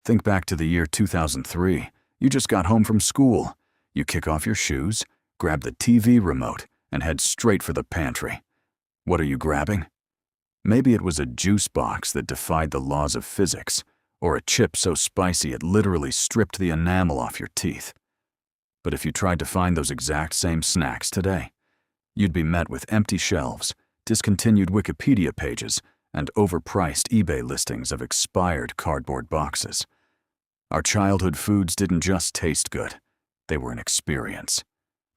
Think back to the year 2003. You just got home from school. You kick off your shoes, grab the TV remote, and head straight for the pantry. What are you grabbing? Maybe it was a juice box that defied the laws of physics, or a chip so spicy it literally stripped the enamel off your teeth. But if you tried to find those exact same snacks today, you'd be met with empty shelves, discontinued Wikipedia pages, and overpriced eBay listings of expired cardboard boxes. Our childhood foods didn't just taste good, they were an experience.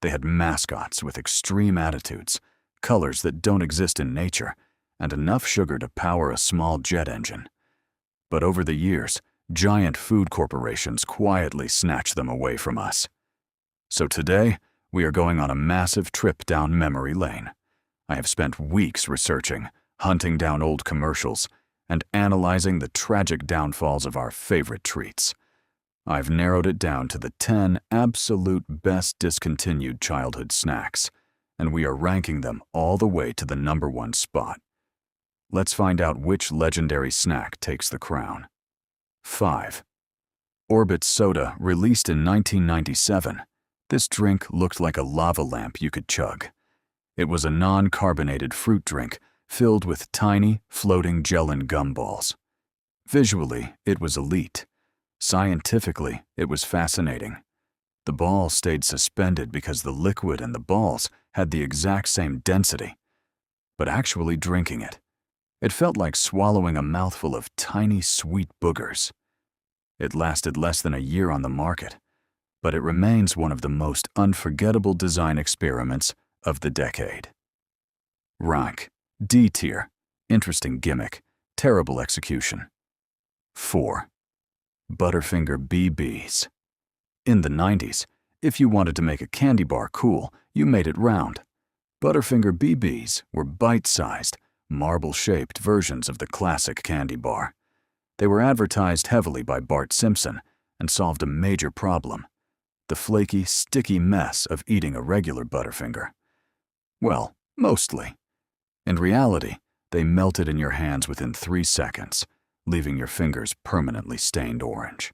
They had mascots with extreme attitudes, colors that don't exist in nature, and enough sugar to power a small jet engine. But over the years, giant food corporations quietly snatched them away from us. So today, we are going on a massive trip down memory lane. I have spent weeks researching, hunting down old commercials, and analyzing the tragic downfalls of our favorite treats. I've narrowed it down to the 10 absolute best discontinued childhood snacks, and we are ranking them all the way to the #1 spot. Let's find out which legendary snack takes the crown. 5. Orbit Soda, released in 1997. This drink looked like a lava lamp you could chug. It was a non-carbonated fruit drink filled with tiny, floating gel and gum balls. Visually, it was elite. Scientifically, it was fascinating. The ball stayed suspended because the liquid and the balls had the exact same density. But actually drinking it, it felt like swallowing a mouthful of tiny, sweet boogers. It lasted less than a year on the market, but it remains one of the most unforgettable design experiments of the decade. Rank: D tier. Interesting gimmick, terrible execution. 4. Butterfinger BBs. In the 90s, if you wanted to make a candy bar cool, you made it round. Butterfinger BBs were bite-sized, marble-shaped versions of the classic candy bar. They were advertised heavily by Bart Simpson and solved a major problem: the flaky, sticky mess of eating a regular Butterfinger. Well, mostly. In reality, they melted in your hands within 3 seconds, leaving your fingers permanently stained orange.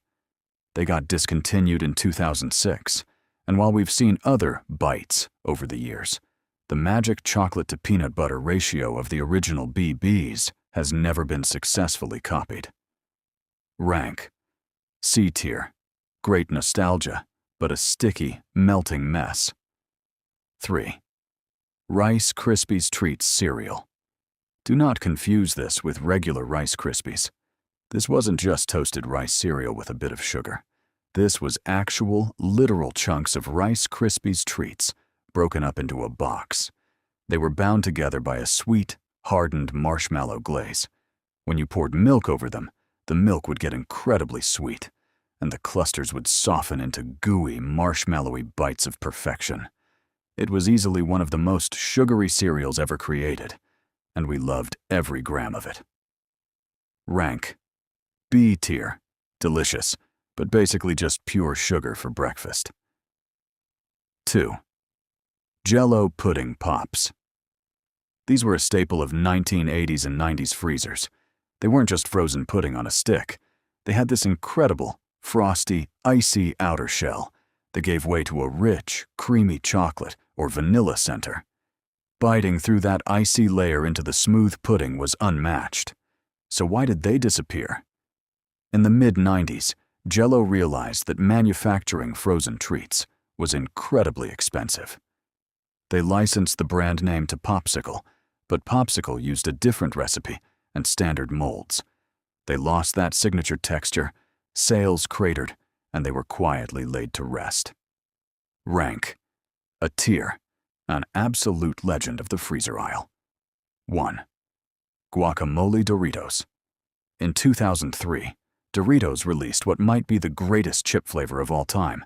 They got discontinued in 2006, and while we've seen other bites over the years, the magic chocolate to peanut butter ratio of the original BBs has never been successfully copied. Rank: C tier. Great nostalgia, but a sticky, melting mess. 3. Rice Krispies Treats cereal. Do not confuse this with regular Rice Krispies. This wasn't just toasted rice cereal with a bit of sugar. This was actual, literal chunks of Rice Krispies Treats, broken up into a box. They were bound together by a sweet, hardened marshmallow glaze. When you poured milk over them, the milk would get incredibly sweet, and the clusters would soften into gooey, marshmallowy bites of perfection. It was easily one of the most sugary cereals ever created, and we loved every gram of it. Rank: B tier. Delicious, but basically just pure sugar for breakfast. 2. Jell-O Pudding Pops. These were a staple of 1980s and 90s freezers. They weren't just frozen pudding on a stick. They had this incredible, frosty, icy outer shell that gave way to a rich, creamy chocolate or vanilla center. Biting through that icy layer into the smooth pudding was unmatched. So why did they disappear? In the mid-90s, Jell-O realized that manufacturing frozen treats was incredibly expensive. They licensed the brand name to Popsicle, but Popsicle used a different recipe and standard molds. They lost that signature texture, sales cratered, and they were quietly laid to rest. Rank: A tier. An absolute legend of the freezer aisle. 1. Guacamole Doritos. In 2003, Doritos released what might be the greatest chip flavor of all time,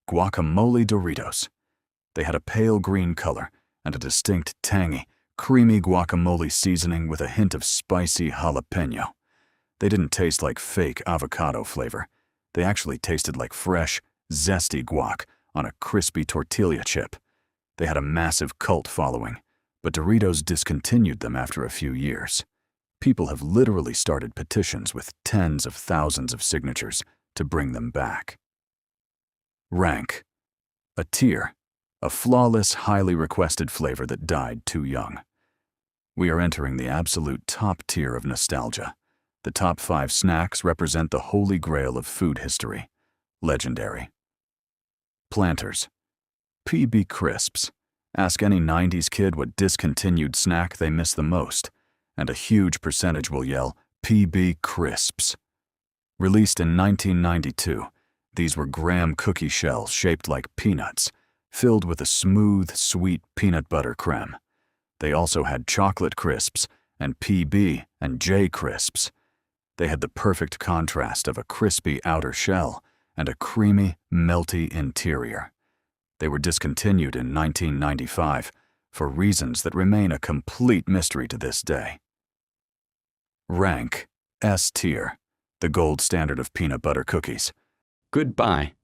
guacamole Doritos. They had a pale green color and a distinct tangy, creamy guacamole seasoning with a hint of spicy jalapeno. They didn't taste like fake avocado flavor. They actually tasted like fresh, zesty guac on a crispy tortilla chip. They had a massive cult following, but Doritos discontinued them after a few years. People have literally started petitions with tens of thousands of signatures to bring them back. Rank. A tier. A flawless, highly requested flavor that died too young. We are entering the absolute top tier of nostalgia. The top 5 snacks represent the holy grail of food history. Legendary. Planters. PB Crisps. Ask any 90s kid what discontinued snack they miss the most, and a huge percentage will yell, PB Crisps. Released in 1992, these were graham cookie shells shaped like peanuts, filled with a smooth, sweet peanut butter creme. They also had chocolate crisps and PB and J crisps. They had the perfect contrast of a crispy outer shell and a creamy, melty interior. They were discontinued in 1995 for reasons that remain a complete mystery to this day. Rank. S tier. The gold standard of peanut butter cookies. Goodbye.